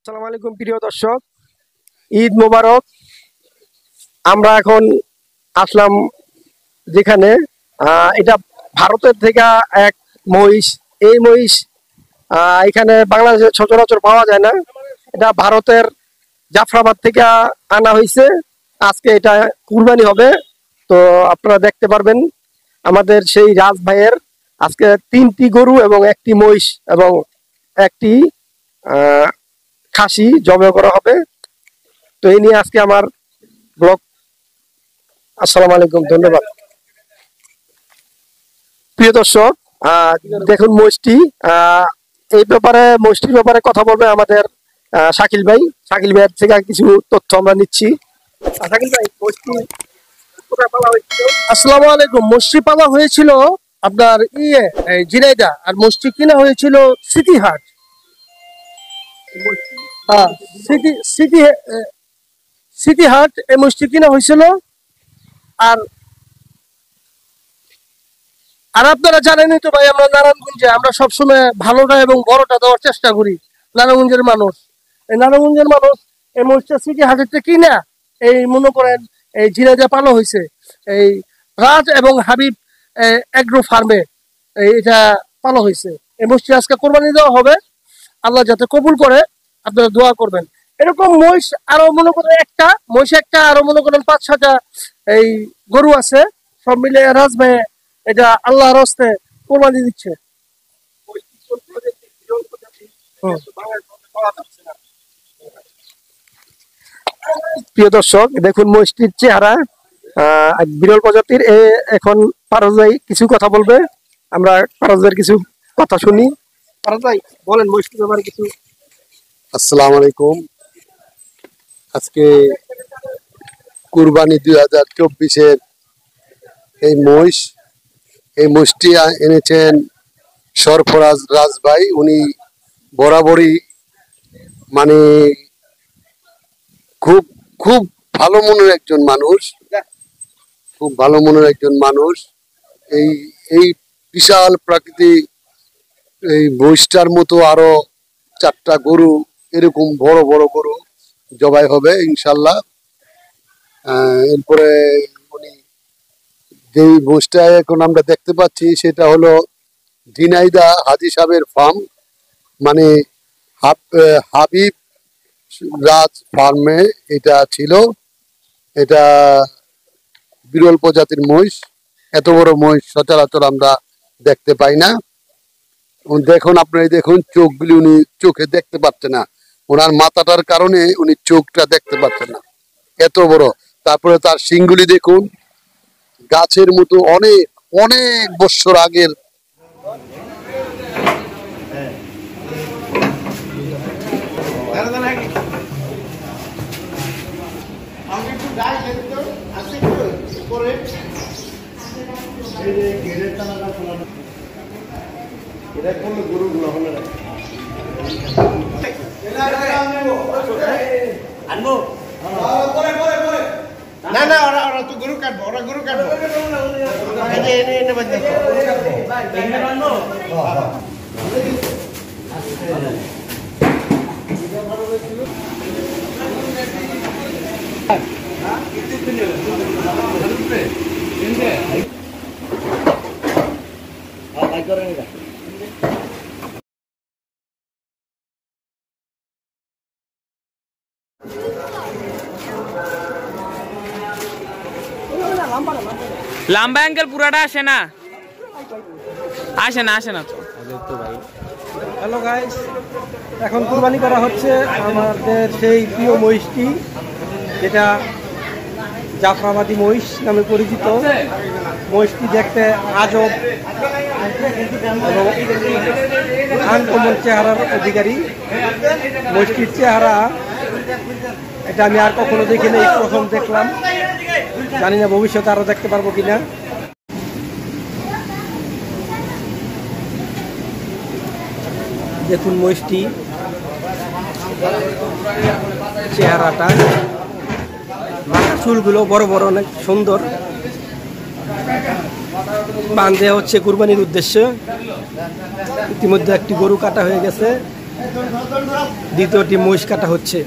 আসসালামু আলাইকুম প্রিয় দর্শক, ঈদ মোবারক। আমরা এখন আসলাম যেখানে এটা ভারতের থেকে এক মহিষ। এই মহিষ এখানে বাংলাদেশে সচরাচর পাওয়া যায় না। এটা ভারতের জাফরাবাদ থেকে আনা হয়েছে। আজকে এটা কুরবানি হবে। তো আপনারা দেখতে পারবেন আমাদের সেই রাজ ভাইয়ের আজকে 3টি গরু এবং একটি মহিষ এবং একটি খাসি জবাই করা হবে। তো এই নিয়ে আজকে আমার ব্লগ। আসসালামু আলাইকুম, ধন্যবাদ। প্রিয় দর্শক, দেখুন মহিষটি, এই ব্যাপারে মহিষটির ব্যাপারে কথা বলবে আমাদের শাকিল ভাই। শাকিল ভাইয়ের থেকে কিছু তথ্য আমরা নিচ্ছি। শাকিল ভাই, মহিষটি কোথায় পালা হয়েছিল? আসসালামু আলাইকুম। মসজিদ পালা হয়েছিল আপনার ঝিনাইদহ, আর মসজিদ কিনা হয়েছিল সিটিহাট। সিটিহাট এই মসজিদ কিনা হয়েছিল। আর আর আপনারা জানেনই তো ভাই, আমরা নারায়ণগঞ্জে আমরা সবসময় ভালোটা এবং বড়টা দেওয়ার চেষ্টা করি। নারায়ণগঞ্জের মানুষ এই মসজিদ সিটিহাটের কিনা এই মনে করেন এই ঝিনাইদহ পালা হয়েছে এই রাজ এবং হাবিব এগ্রো ফার্মে এটা পালা হয়েছে। এই মসজিদ আজকে কোরবানি দেওয়া হবে। আল্লাহ যাতে কবুল করে, আপনারা দোয়া করবেন। এরকম মহিষ আরো মনে করেন একটা আরো মনে করেন 5-6টা এই গরু আছে। সব মিলে রাজ ভাই এটা আল্লাহর হস্তে কোরবানি দিচ্ছে। প্রিয় দর্শক, দেখুন মহিষটির চেহারা বিরল প্রজাতির। এখন পারস ভাই কিছু কথা বলবে। আমরা পারস ভাইয়ের কিছু কথা শুনি। পারস ভাই বলেন মহিষটির ব্যাপারে কিছু। আসসালামু আলাইকুম। আজকে কুরবানি 2024-এর এই মহিষটি এনেছেন সরফরাজ রাজ ভাই। উনি বরাবরই মানে খুব খুব ভালো মনের একজন মানুষ। এই এই বিশাল প্রাকৃতিক এই মহিষটার মতো আরো 4টা গরু, এরকম বড় বড় গরু জবাই হবে ইনশাল্লাহ। এরপরে উনি যে মহিষটা এখন আমরা দেখতে পাচ্ছি সেটা হলো ঝিনাইদহ হাজী সাহেবের ফার্ম, মানে হাবিব রাজ ফার্মে এটা ছিল। এটা বিরল প্রজাতির মহিষ। এত বড় মহিষ সচরাচর আমরা দেখতে পাই না। দেখুন, আপনারা দেখুন চোখগুলি, উনি চোখে দেখতে পাচ্ছে না। ওনার মাথাটার কারণে উনি চোখটা দেখতে পাচ্ছেন না, এত বড়। তারপরে তার শিংগুলি দেখুন, গাছের মতো অনেক অনেক বছর আগের। না না, ওরা তো গরু কাটবো, লম্বা অ্যাঙ্গেল পুরাটা আসে না তো। হ্যালো গাইস, এখন কুরবানি করা হচ্ছে আমাদের সেই প্রিয় মহিষটি, যেটা জাফরাবাদী মহিষ নামে পরিচিত। মহিষটি দেখতে আজব এবং আনকমন চেহারার অধিকারী। মহিষটির চেহারা এটা আমি আর কখনো দেখিনি, এই প্রথম দেখলাম। জানি না ভবিষ্যতে আরো দেখতে পারবো কিনা। দেখুন মহিষটি চেহারাটা, মাথার চুলগুলো বড় বড়, অনেক সুন্দর। বাঁধে হচ্ছে কুরবানির উদ্দেশ্যে। ইতিমধ্যে একটি গরু কাটা হয়ে গেছে। দ্বিতীয়টি মহিষ কাটা হচ্ছে।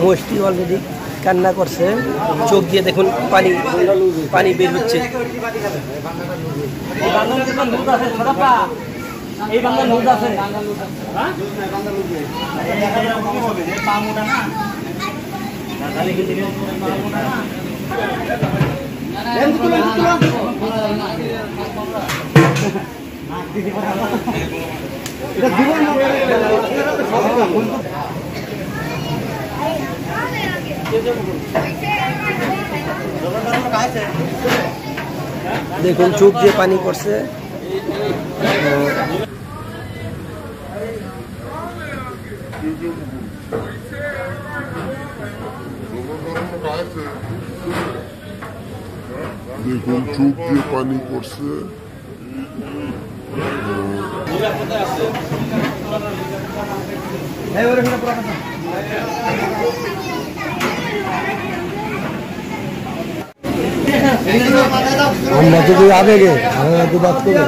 মহিষটি অলরেডি কান্না করছে, চোখ দিয়ে দেখুন পানি পানি বের হচ্ছে। দেখুন চোখ দিয়ে পানি করছে। দেখুন চোখ দিয়ে পানি করছে। আমরা যদি আবেগে বাদ করবো।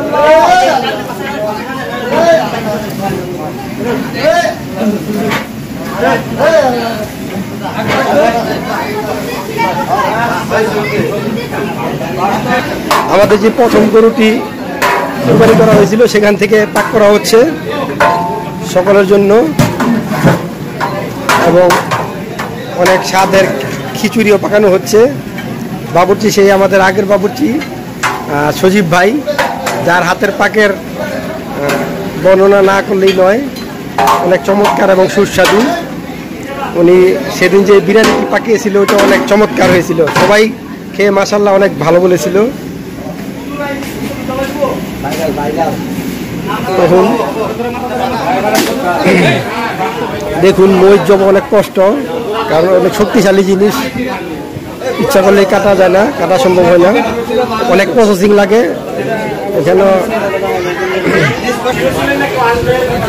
আমাদের যে প্রথম গরুটি কুরবানি করা হয়েছিল সেখান থেকে পাক করা হচ্ছে সকলের জন্য, এবং অনেক স্বাদের খিচুড়িও পাকানো হচ্ছে। বাবুর্চি সেই আমাদের আগের বাবুর্চি সজীব ভাই, যার হাতের পাকের বর্ণনা না করলেই নয়, অনেক চমৎকার এবং সুস্বাদু। উনি সেদিন যে বিরিয়ানিটি পাকিয়েছিল ওটা অনেক চমৎকার হয়েছিল, সবাই খেয়ে মাশাআল্লাহ অনেক ভালো বলেছিল। তখন দেখুন মহিষ জব অনেক কষ্ট, কারণ অনেক শক্তিশালী জিনিস, ইচ্ছা করলেই কাটা যায় না, কাটা সম্ভব হয় না, অনেক প্রসেসিং লাগে। এখানে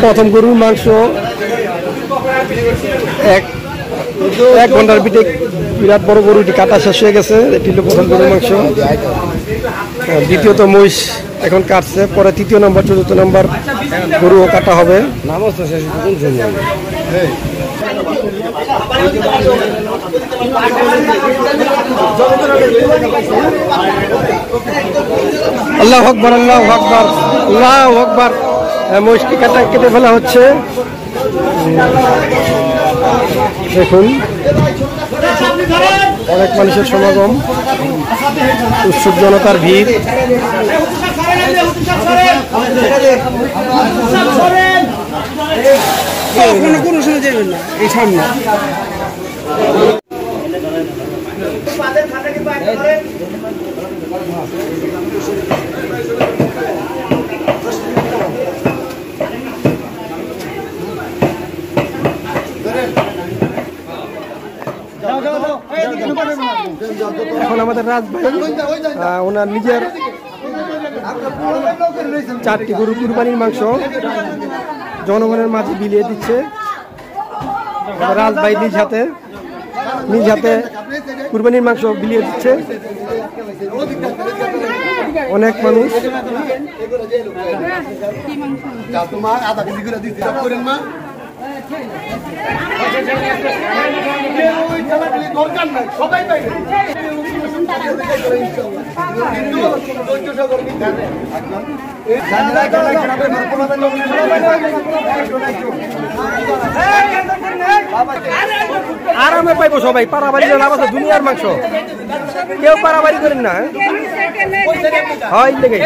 প্রথম গরুর মাংস এক ঘন্টার ভিতরে বিরাট বড় গরুটি কাটা শেষ হয়ে গেছে। এটি হলো প্রথম গরুর মাংস। দ্বিতীয়ত মহিষ এখন কাটছে, পরে তৃতীয় নম্বর চতুর্থ নম্বর গরুও কাটা হবে। আল্লাহু আকবার, আল্লাহু আকবার, আল্লাহু আকবার। মহিষটি কেটে ফেলা হচ্ছে। দেখুন অনেক মানুষের সমাগম, উৎসুক জনতার ভিড়। কোনো সময় যাবেন না এই সামনে। এখন আমাদের রাজভাই ওনার নিজের 4টি গরু কুরবানির মাংস জনগণের মাঝে বিলিয়ে দিচ্ছে। রাজভাই নিজ হাতে কুরবানির মাংস বিলিয়ে দিচ্ছে। অনেক মানুষ আরামে পাইবো সবাই। পারাবাড়ি লাভ আছে, দুনিয়ার মাংস, কেউ পারাবাড়ি করেন না। হয় লেগে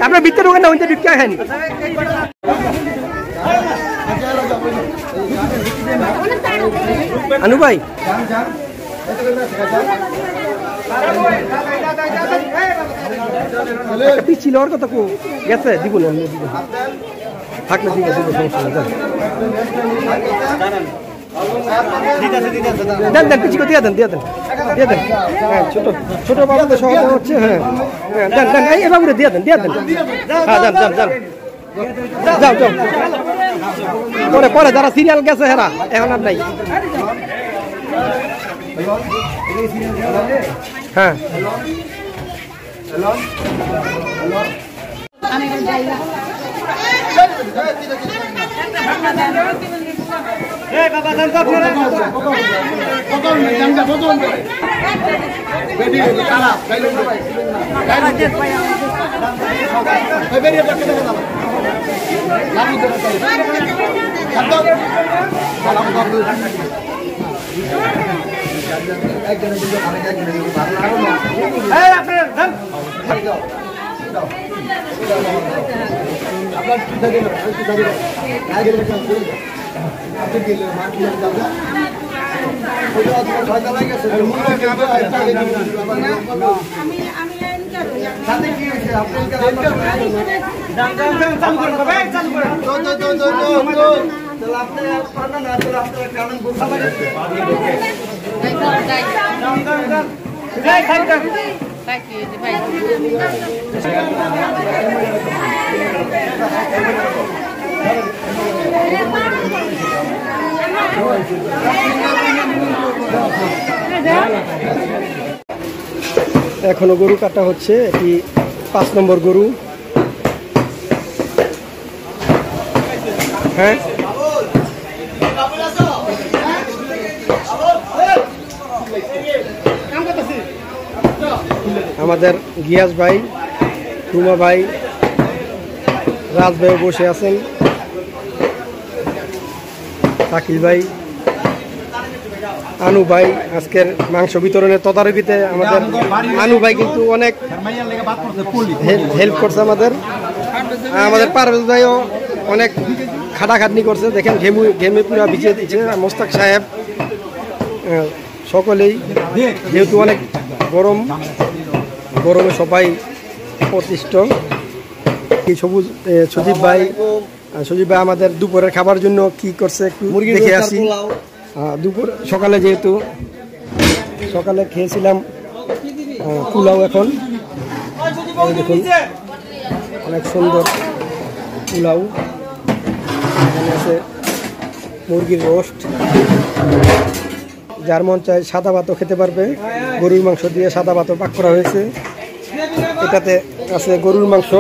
আপনার ভিতরে ঢোকেন না, ওইটা ঢুকে আসেন। আনু ভাই পিছিল ওর কথা গেছে, দিব না থাকলে দিব, সমস্যা দেন দেন কিছু দিয়ে দেন দিয়ে দেন দিয়ে দেন। হ্যাঁ ছোট ছোট বাবুদের সহজে হচ্ছে। হ্যাঁ হ্যাঁ দেন দেন এই বাবুরে দিয়ে দেন দিয়ে দেন। হ্যাঁ যান যান যান যাও যাও পরে পরে যারা সিরিয়াল গেছে হেরা এখন আর নাই। হ্যাঁ এখনো গরু কাটা হচ্ছে। এটি 5 নম্বর গরু। হ্যাঁ আমাদের গিয়াস ভাই, রুমা ভাই, রাজ ভাইও বসে আছেন, শাকিল ভাই, আনু ভাই আজকের মাংস বিতরণের তদারকিতে আমাদের আনু ভাই কিন্তু অনেক হেল্প করছে আমাদের। আমাদের পারভেজ ভাইও অনেক খাটাখাটনি করছে, দেখেন ঘেমে পুরা ভিজিয়ে দিচ্ছে। মোস্তাক সাহেব সকলেই, যেহেতু অনেক গরমে সবাই অতিষ্ঠ। সজীব ভাই আমাদের দুপুরের খাবার জন্য কি করছে একটু দেখে আসি। সকালে যেহেতু সকালে খেয়েছিলাম পোলাও, এখন দেখুন অনেক সুন্দর পোলাও। এখানে আছে মুরগির রোস্ট, যার মন চায় সাদা ভাতও খেতে পারবে। গরুর মাংস দিয়ে সাদা ভাতও পাক করা হয়েছে। এটাতে আছে গরুর মাংস,